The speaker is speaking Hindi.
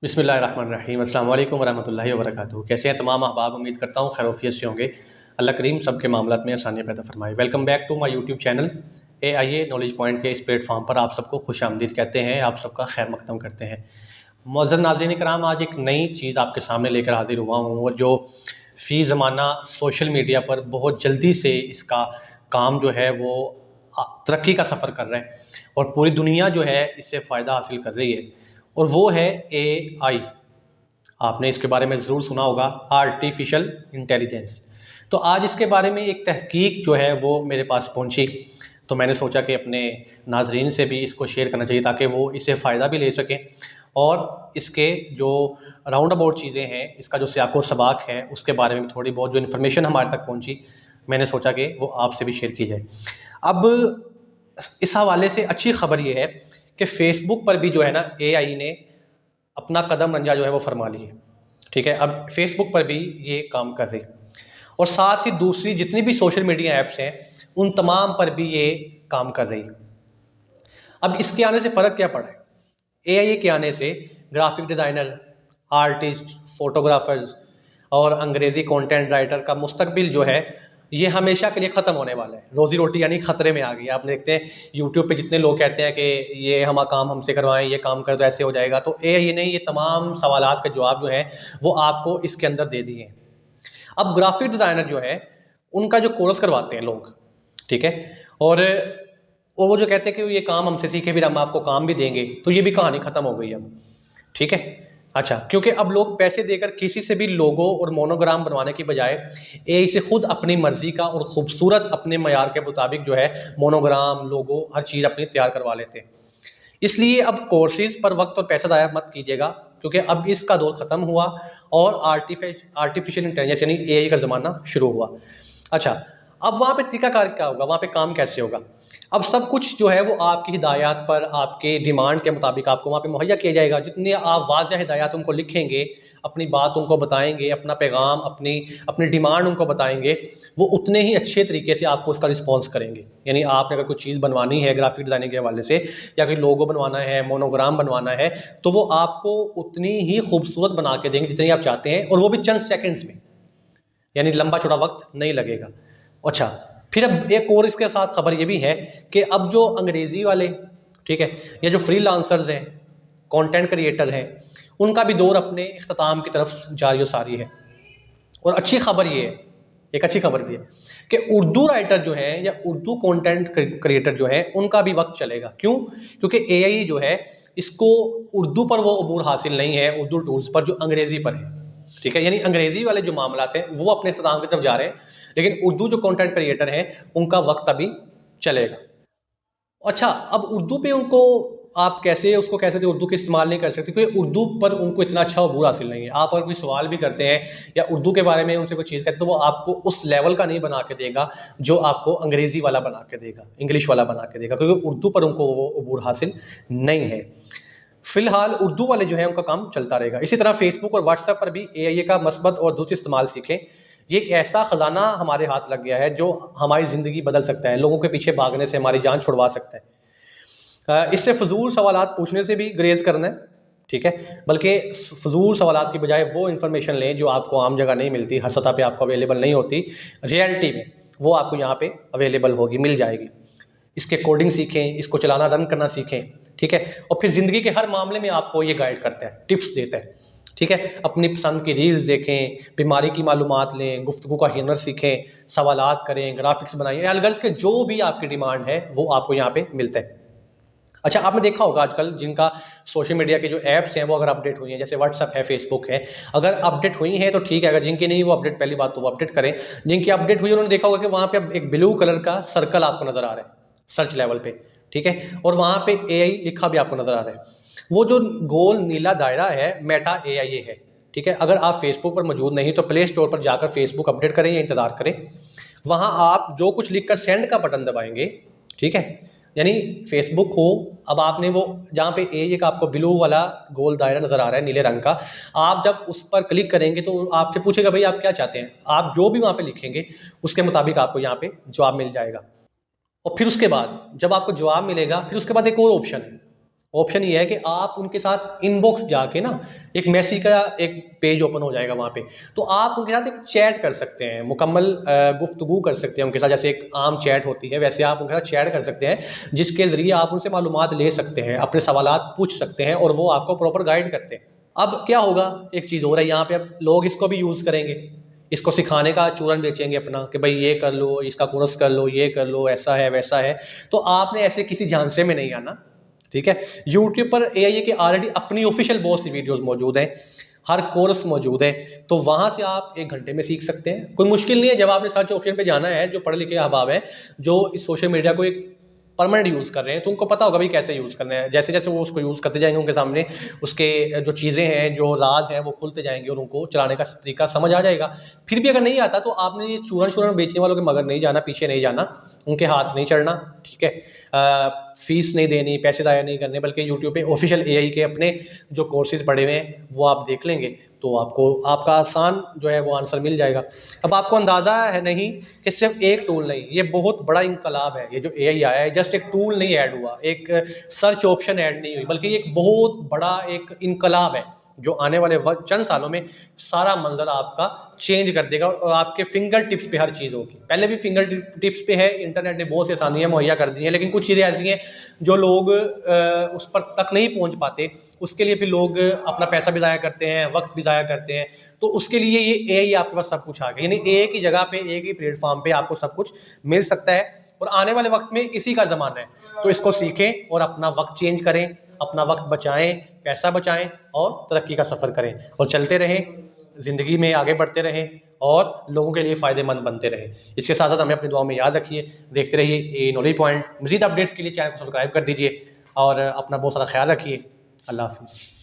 बिस्मिल्लाहिर्रहमानिर्रहीम अस्सलाम वालेकुम वरहमतुल्लाहि वबरकातुहू। कैसे हैं तमाम अहबाब, उम्मीद करता हूँ खैरियत से होंगे। अल्लाह करीम सबके मामलात में आसानियाँ पैदा फरमाए। Welcome back to my YouTube channel AIA knowledge point के इस प्लेटफॉर्म पर आप सबको खुश आमदीद कहते हैं, आप सबका खैर मकदम करते हैं। मुअज़्ज़ज़ नाज़रीन कराम, आज एक नई चीज़ आपके सामने लेकर हाजिर हुआ हूँ और जो फ़ी ज़माना सोशल मीडिया पर बहुत जल्दी से इसका काम जो है वो तरक्की का सफ़र कर रहा है और पूरी दुनिया जो है इससे फ़ायदा हासिल कर रही है, और वो है AI। आपने इसके बारे में ज़रूर सुना होगा, आर्टिफिशियल इंटेलिजेंस। तो आज इसके बारे में एक तहकीक जो है वो मेरे पास पहुंची, तो मैंने सोचा कि अपने नाजरीन से भी इसको शेयर करना चाहिए ताकि वो इससे फ़ायदा भी ले सकें और इसके जो राउंड अबाउट चीज़ें हैं, इसका जो सियाको सबाक है, उसके बारे में थोड़ी बहुत जो इन्फॉर्मेशन हमारे तक पहुंची, मैंने सोचा कि वो आपसे भी शेयर की जाए। अब इस हवाले से अच्छी खबर ये है कि फ़ेसबुक पर भी जो है ना AI ने अपना कदम रंजा जो है वो फरमा ली है। ठीक है, अब फेसबुक पर भी ये काम कर रही है और साथ ही दूसरी जितनी भी सोशल मीडिया ऐप्स हैं उन तमाम पर भी ये काम कर रही है। अब इसके आने से फ़र्क क्या पड़ा है? AI के आने से ग्राफिक डिज़ाइनर, आर्टिस्ट, फोटोग्राफर्स और अंग्रेज़ी कंटेंट राइटर का मुस्तकबिल जो है ये हमेशा के लिए ख़त्म होने वाला है। रोज़ी रोटी यानी ख़तरे में आ गई है। आप देखते हैं यूट्यूब पे जितने लोग कहते हैं कि ये हम काम हमसे करवाएं, ये काम कर दो, ऐसे हो जाएगा, तो AI ने ये तमाम सवालात के जवाब जो हैं वो आपको इसके अंदर दे दिए हैं। अब ग्राफिक डिज़ाइनर जो है उनका जो कोर्स करवाते हैं लोग, ठीक है, और वो जो कहते हैं कि ये काम हमसे सीखे, फिर हम आपको काम भी देंगे, तो ये भी कहानी ख़त्म हो गई अब। ठीक है, अच्छा, क्योंकि अब लोग पैसे देकर किसी से भी लोगो और मोनोग्राम बनवाने की बजाय AI से खुद अपनी मर्जी का और खूबसूरत अपने मयार के मुताबिक जो है मोनोग्राम, लोगो, हर चीज़ अपनी तैयार करवा लेते हैं। इसलिए अब कोर्सेज पर वक्त और पैसा ज़ाया मत कीजिएगा, क्योंकि अब इसका दौर ख़त्म हुआ और आर्टिफिशियल इंटेलिजेंस यानी AI का ज़माना शुरू हुआ। अच्छा, अब वहाँ पे तरीकाकार क्या होगा, वहाँ पे काम कैसे होगा? अब सब कुछ जो है वो आपकी हिदायत पर, आपके डिमांड के मुताबिक आपको वहाँ पे मुहैया किया जाएगा। जितनी आप वाज़ेह हिदायत उनको लिखेंगे, अपनी बात उनको बताएँगे, अपना पैगाम, अपनी अपनी डिमांड उनको बताएँगे, वो उतने ही अच्छे तरीके से आपको उसका रिस्पॉन्स करेंगे। यानी आपने अगर कोई चीज़ बनवानी है ग्राफिक डिज़ाइनिंग के हवाले से, या कोई लोगो बनवाना है, मोनोग्राम बनवाना है, तो वो आपको उतनी ही खूबसूरत बना के देंगे जितनी आप चाहते हैं, और वो भी चंद सेकंड्स में, यानी लंबा चौड़ा वक्त नहीं लगेगा। अच्छा, फिर अब एक और इसके साथ खबर ये भी है कि अब जो अंग्रेज़ी वाले, ठीक है, या जो फ्रीलांसर्स हैं, कंटेंट क्रिएटर हैं, उनका भी दौर अपने इख्तिताम की तरफ जारी सारी है। और अच्छी खबर ये है, एक अच्छी खबर भी है कि उर्दू राइटर जो है या उर्दू कंटेंट क्रिएटर जो है उनका भी वक्त चलेगा। क्यों? क्योंकि AI जो है इसको उर्दू पर वो अबूर हासिल नहीं है, उर्दू टूल्स पर जो अंग्रेज़ी पर है। ठीक है, यानी अंग्रेज़ी वाले जो मामलात हैं वो अपने इख्तिताम की तरफ जा रहे हैं, लेकिन उर्दू जो कंटेंट क्रिएटर हैं उनका वक्त अभी चलेगा। अच्छा, अब उर्दू पे उनको आप कैसे उसको कह सकते हैं उर्दू का इस्तेमाल नहीं कर सकते, क्योंकि उर्दू पर उनको इतना अच्छा अबूर हासिल नहीं है। आप अगर कोई सवाल भी करते हैं या उर्दू के बारे में उनसे कोई चीज़ कहते हैं, तो वो आपको उस लेवल का नहीं बना के देगा जो आपको अंग्रेज़ी वाला बना के देगा, इंग्लिश वाला बना के देगा, क्योंकि उर्दू पर उनको वो अबूर हासिल नहीं है। फिलहाल उर्दू वाले जो है उनका काम चलता रहेगा। इसी तरह फेसबुक और व्हाट्सएप पर भी AI का मस्बत और दुरुस्त इस्तेमाल सीखें। ये एक ऐसा ख़जाना हमारे हाथ लग गया है जो हमारी ज़िंदगी बदल सकता है, लोगों के पीछे भागने से हमारी जान छुड़वा सकता है। इससे फ़ज़ूल सवालात पूछने से भी गुरेज़ करना है, ठीक है, बल्कि फ़ज़ूल सवालात की बजाय वो इन्फॉर्मेशन लें जो आपको आम जगह नहीं मिलती, हर सतह पे आपको अवेलेबल नहीं होती, रियलिटी में वो आपको यहाँ पे अवेलेबल होगी, मिल जाएगी। इसके कोडिंग सीखें, इसको चलाना, रन करना सीखें, ठीक है, और फिर ज़िंदगी के हर मामले में आपको ये गाइड करता है, टिप्स देता है, ठीक है। अपनी पसंद की रील्स देखें, बीमारी की मालूमात लें, गुफ्तगू का हुनर सीखें, सवालात करें, ग्राफिक्स बनाइए, अलगर्ज के जो भी आपकी डिमांड है वो आपको यहाँ पे मिलता है। अच्छा, आपने देखा होगा आजकल जिनका सोशल मीडिया के जो ऐप्स हैं वो अगर अपडेट हुई हैं, जैसे व्हाट्सअप है, फेसबुक है, अगर अपडेट हुई हैं तो ठीक है, अगर जिनकी नहीं वो अपडेट, पहली बात तो वो अपडेट करें। जिनकी अपडेट हुई है उन्होंने देखा होगा कि वहाँ पे अब एक ब्लू कलर का सर्कल आपको नज़र आ रहा है सर्च लेवल पे, ठीक है, और वहाँ पे AI लिखा भी आपको नज़र आ रहा है। वो जो गोल नीला दायरा है, मेटा AI है, ठीक है। अगर आप फेसबुक पर मौजूद नहीं तो प्ले स्टोर पर जाकर फेसबुक अपडेट करें या इंतज़ार करें, वहाँ आप जो कुछ लिखकर सेंड का बटन दबाएंगे, ठीक है, यानी फेसबुक हो, अब आपने वो जहाँ पे एक आपको ब्लू वाला गोल दायरा नज़र आ रहा है नीले रंग का, आप जब उस पर क्लिक करेंगे तो आपसे पूछेगा भाई आप क्या चाहते हैं, आप जो भी वहाँ पे लिखेंगे उसके मुताबिक आपको यहाँ पे जवाब मिल जाएगा। और फिर उसके बाद जब आपको जवाब मिलेगा, फिर उसके बाद एक और ऑप्शन है, ऑप्शन ये है कि आप उनके साथ इनबॉक्स जाके ना, एक मैसी का एक पेज ओपन हो जाएगा वहाँ पे, तो आप उनके साथ एक चैट कर सकते हैं, मुकम्मल गुफ्तगू कर सकते हैं उनके साथ, जैसे एक आम चैट होती है वैसे आप उनके साथ चैट कर सकते हैं, जिसके ज़रिए आप उनसे मालूमात ले सकते हैं, अपने सवालात पूछ सकते हैं और वो आपको प्रॉपर गाइड करते हैं। अब क्या होगा, एक चीज़ हो रहा है यहाँ पे, अब लोग इसको भी यूज़ करेंगे, इसको सिखाने का चूरन बेचेंगे अपना कि भाई ये कर लो, इसका कोर्स कर लो, ये कर लो, ऐसा है वैसा है। तो आपने ऐसे किसी झांसे में नहीं आना, ठीक है। यूट्यूब पर एआई की ऑलरेडी अपनी ऑफिशियल बहुत सी वीडियोस मौजूद हैं, हर कोर्स मौजूद है, तो वहाँ से आप 1 घंटे में सीख सकते हैं, कोई मुश्किल नहीं है। जब आपने सर्च ऑप्शन पे जाना है, जो पढ़े लिखे अहबाब हैं जो इस सोशल मीडिया को एक परमानेंट यूज़ कर रहे हैं, तो उनको पता होगा भाई कैसे यूज़ करना है। जैसे जैसे वो उसको यूज़ करते जाएंगे, उनके सामने उसके जो चीज़ें हैं, जो राज हैं, वो खुलते जाएंगे और उनको चलाने का तरीका समझ आ जाएगा। फिर भी अगर नहीं आता तो आपने ये चूरन शूरन बेचने वालों के मगर नहीं जाना, पीछे नहीं जाना, उनके हाथ नहीं चढ़ना, ठीक है। फीस नहीं देनी, पैसे ज़ाया नहीं करने, बल्कि यूट्यूब पे ऑफिशियल एआई के अपने जो कोर्सेज पड़े हुए हैं वो आप देख लेंगे, तो आपको आपका आसान जो है वो आंसर मिल जाएगा। अब आपको अंदाज़ा है नहीं कि सिर्फ एक टूल नहीं, ये बहुत बड़ा इनकलाब है। ये जो एआई आया है, जस्ट एक टूल नहीं ऐड हुआ, एक सर्च ऑप्शन ऐड नहीं हुई, बल्कि ये एक बहुत बड़ा एक इनकलाब है जो आने वाले चंद सालों में सारा मंजर आपका चेंज कर देगा और आपके फिंगर टिप्स पे हर चीज़ होगी। पहले भी फिंगर टिप्स पे है, इंटरनेट ने बहुत सी आसानियाँ मुहैया कर दी हैं, लेकिन कुछ चीज़ें ऐसी हैं जो लोग उस पर तक नहीं पहुंच पाते, उसके लिए फिर लोग अपना पैसा भी ज़ाया करते हैं, वक्त भी ज़ाया करते हैं। तो उसके लिए ये एआई आपके पास सब कुछ आ गया, यानी एक ही जगह पे, एक ही प्लेटफॉर्म पे आपको सब कुछ मिल सकता है और आने वाले वक्त में इसी का ज़माना है। तो इसको सीखें और अपना वक्त चेंज करें, अपना वक्त बचाएं, पैसा बचाएं और तरक्की का सफ़र करें और चलते रहें, ज़िंदगी में आगे बढ़ते रहें और लोगों के लिए फ़ायदेमंद बनते रहें। इसके साथ साथ हमें अपनी दुआ में याद रखिए, देखते रहिए ये नॉलेज पॉइंट। मज़ीद अपडेट्स के लिए चैनल को सब्सक्राइब कर दीजिए और अपना बहुत सारा ख्याल रखिए। अल्लाह हाफ़िज़।